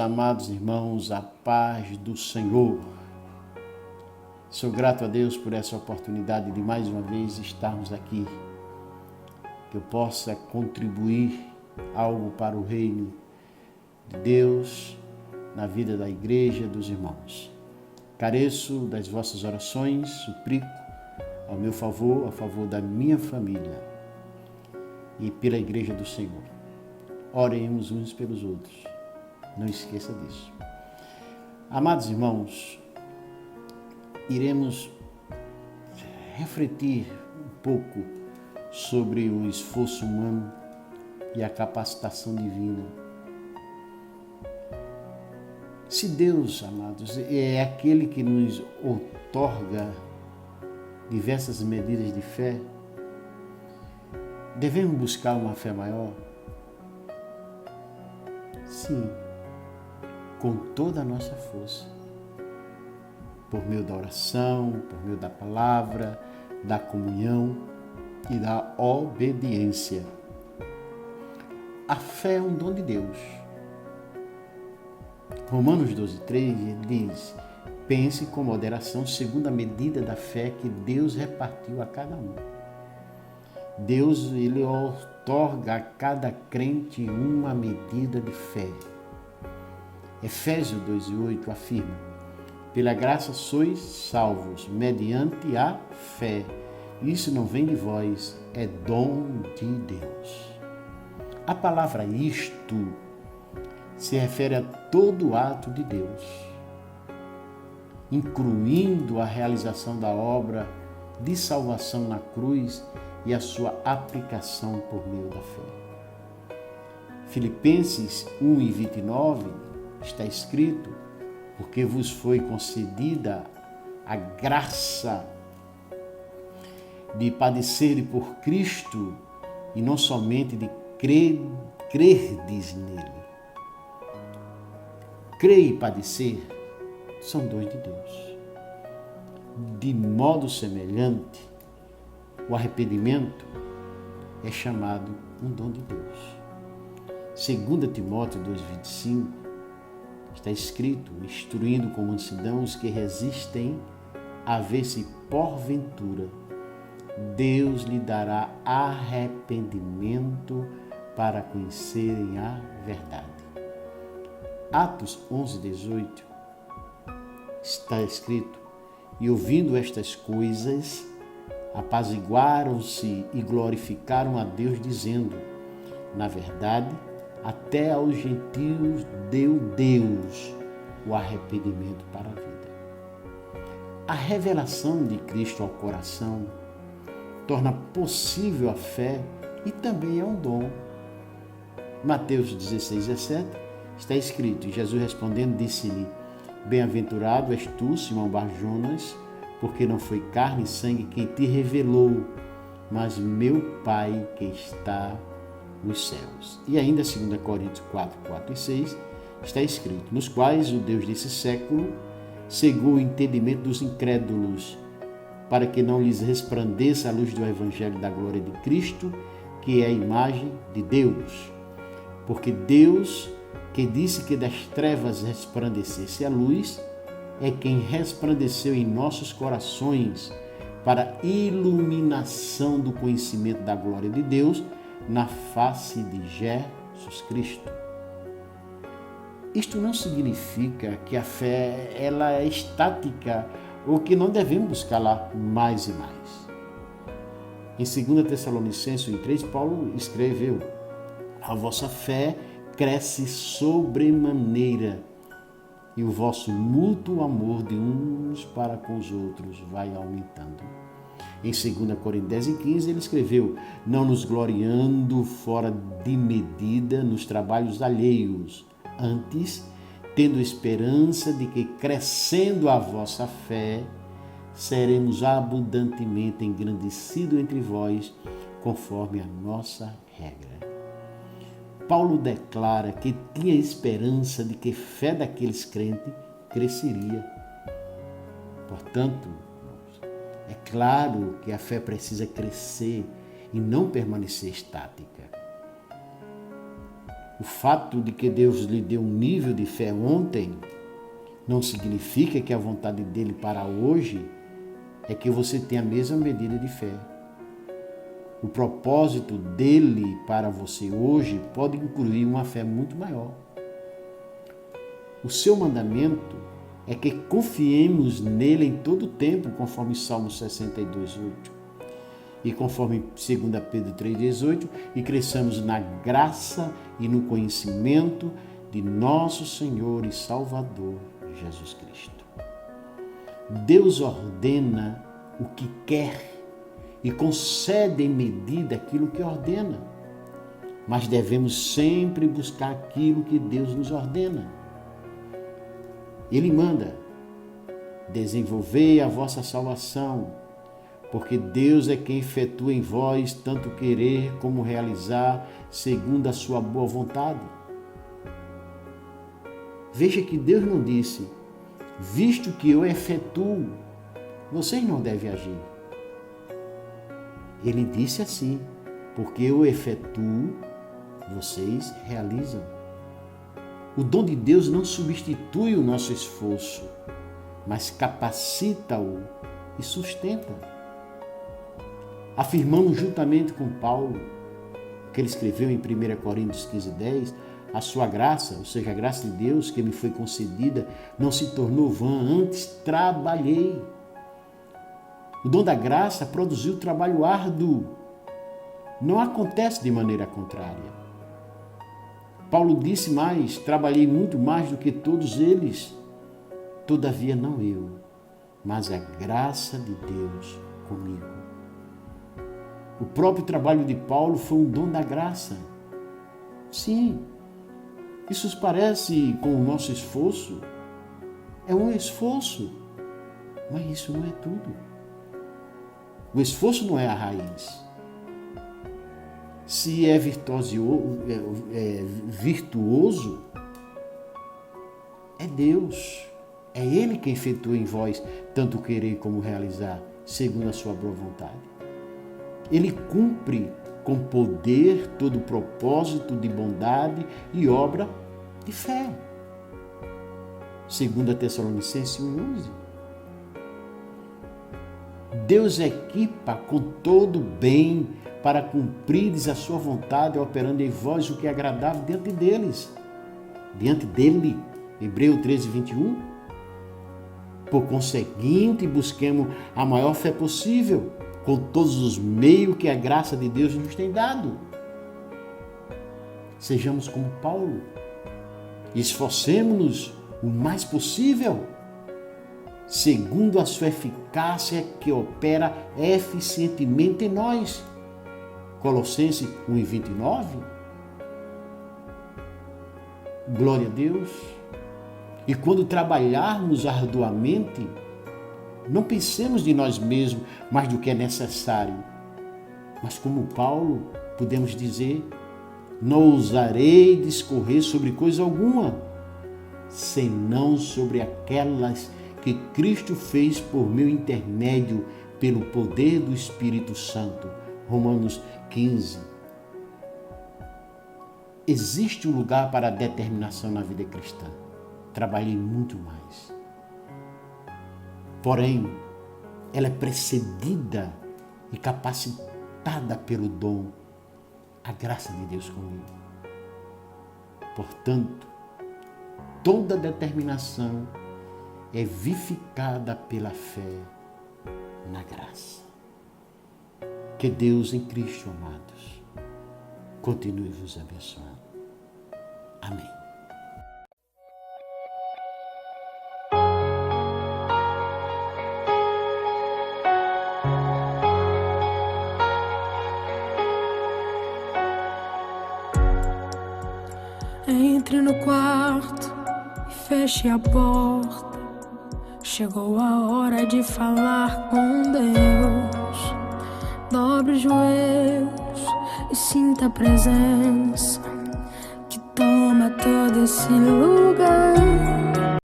amados irmãos, a paz do Senhor. Sou grato a Deus por essa oportunidade de mais uma vez estarmos aqui, que eu possa contribuir algo para o reino de Deus na vida da igreja dos irmãos. Careço das vossas orações, suplico ao meu favor, a favor da minha família e pela igreja do Senhor. Oremos uns pelos outros. Não esqueça disso. Amados irmãos, iremos refletir um pouco sobre o esforço humano e a capacitação divina. Se Deus, amados, é aquele que nos outorga diversas medidas de fé, devemos buscar uma fé maior? Sim, com toda a nossa força, por meio da oração, por meio da palavra, da comunhão e da obediência. A fé é um dom de Deus. Romanos 12:3 diz: pense com moderação segundo a medida da fé que Deus repartiu a cada um. Deus, ele outorga a cada crente uma medida de fé. Efésios 2:8 afirma: pela graça sois salvos, mediante a fé. Isso não vem de vós, é dom de Deus. A palavra isto se refere a todo ato de Deus, incluindo a realização da obra de salvação na cruz e a sua aplicação por meio da fé. Filipenses 1:29 está escrito: porque vos foi concedida a graça de padecer por Cristo e não somente de crerdes nele. Crer e padecer são dons de Deus. De modo semelhante, o arrependimento é chamado um dom de Deus. 2 Timóteo 2:25 está escrito: instruindo com mansidão os que resistem, a ver se porventura Deus lhe dará arrependimento para conhecerem a verdade. Atos 11:18 está escrito: e ouvindo estas coisas, apaziguaram-se e glorificaram a Deus, dizendo: na verdade, até aos gentios deu Deus o arrependimento para a vida. A revelação de Cristo ao coração torna possível a fé e também é um dom. Mateus 16:17 está escrito: e Jesus respondendo disse-lhe: bem-aventurado és tu, Simão Bar-Jonas, porque não foi carne e sangue quem te revelou, mas meu Pai que está nos céus. E ainda 2 Coríntios 4:4-6 está escrito: nos quais o Deus desse século cegou o entendimento dos incrédulos, para que não lhes resplandeça a luz do evangelho da glória de Cristo, que é a imagem de Deus. Porque Deus, que disse que das trevas resplandecesse a luz, é quem resplandeceu em nossos corações para a iluminação do conhecimento da glória de Deus na face de Jesus Cristo. Isto não significa que a fé ela é estática ou que não devemos buscar lá mais e mais. Em 2 Tessalonicenses 1:3, Paulo escreveu: a vossa fé cresce sobremaneira e o vosso mútuo amor de uns para com os outros vai aumentando. Em 2 Coríntios 10:15, ele escreveu: não nos gloriando fora de medida nos trabalhos alheios, antes, tendo esperança de que, crescendo a vossa fé, seremos abundantemente engrandecidos entre vós, conforme a nossa regra. Paulo declara que tinha esperança de que a fé daqueles crentes cresceria. Portanto, é claro que a fé precisa crescer e não permanecer estática. O O fato de que Deus lhe deu um nível de fé ontem não significa que a vontade dele para hoje é que você tenha a mesma medida de fé. O propósito dele para você hoje pode incluir uma fé muito maior. O seu mandamento é que confiemos nele em todo o tempo, conforme Salmo 62:8. E conforme 2 Pedro 3:18, e cresçamos na graça e no conhecimento de nosso Senhor e Salvador, Jesus Cristo. Deus ordena o que quer e concede em medida aquilo que ordena. Mas devemos sempre buscar aquilo que Deus nos ordena. Ele manda: desenvolvei a vossa salvação, porque Deus é quem efetua em vós tanto querer como realizar segundo a sua boa vontade. Veja que Deus não disse: visto que eu efetuo, vocês não devem agir. Ele disse assim: porque eu efetuo, vocês realizam. O dom de Deus não substitui o nosso esforço, mas capacita-o e sustenta. Afirmamos juntamente com Paulo, que ele escreveu em 1 Coríntios 15:10, a sua graça, ou seja, a graça de Deus que me foi concedida, não se tornou vã, antes trabalhei. O dom da graça produziu trabalho árduo. Não acontece de maneira contrária. Paulo disse mais: trabalhei muito mais do que todos eles. Todavia não eu, mas a graça de Deus comigo. O próprio trabalho de Paulo foi um dom da graça. Sim, isso parece com o nosso esforço. É um esforço, mas isso não é tudo. O esforço não é a raiz. Se é virtuoso, é Deus. É Ele quem efetua em vós tanto querer como realizar, segundo a sua boa vontade. Ele cumpre com poder todo o propósito de bondade e obra de fé. 2 Tessalonicenses 1:11. Deus equipa com todo bem para cumprires a sua vontade, operando em vós o que é agradável diante dele. Hebreus 13:21. Por conseguinte, busquemos a maior fé possível, com todos os meios que a graça de Deus nos tem dado. Sejamos como Paulo. Esforcemo-nos o mais possível, segundo a sua eficácia que opera eficientemente em nós. Colossenses 1:29. Glória a Deus. E quando trabalharmos arduamente, não pensemos de nós mesmos mais do que é necessário. Mas como Paulo, podemos dizer: não ousarei discorrer sobre coisa alguma, senão sobre aquelas que Cristo fez por meu intermédio, pelo poder do Espírito Santo. Romanos 15. Existe um lugar para a determinação na vida cristã. Trabalhei muito mais. Porém, ela é precedida e capacitada pelo dom, a graça de Deus comigo. Portanto, toda determinação é vivificada pela fé na graça. Que Deus em Cristo, amados, continue vos abençoando. Amém. Entre no quarto e feche a porta. Chegou a hora de falar com Deus. Dobre os joelhos e sinta a presença que toma todo esse lugar.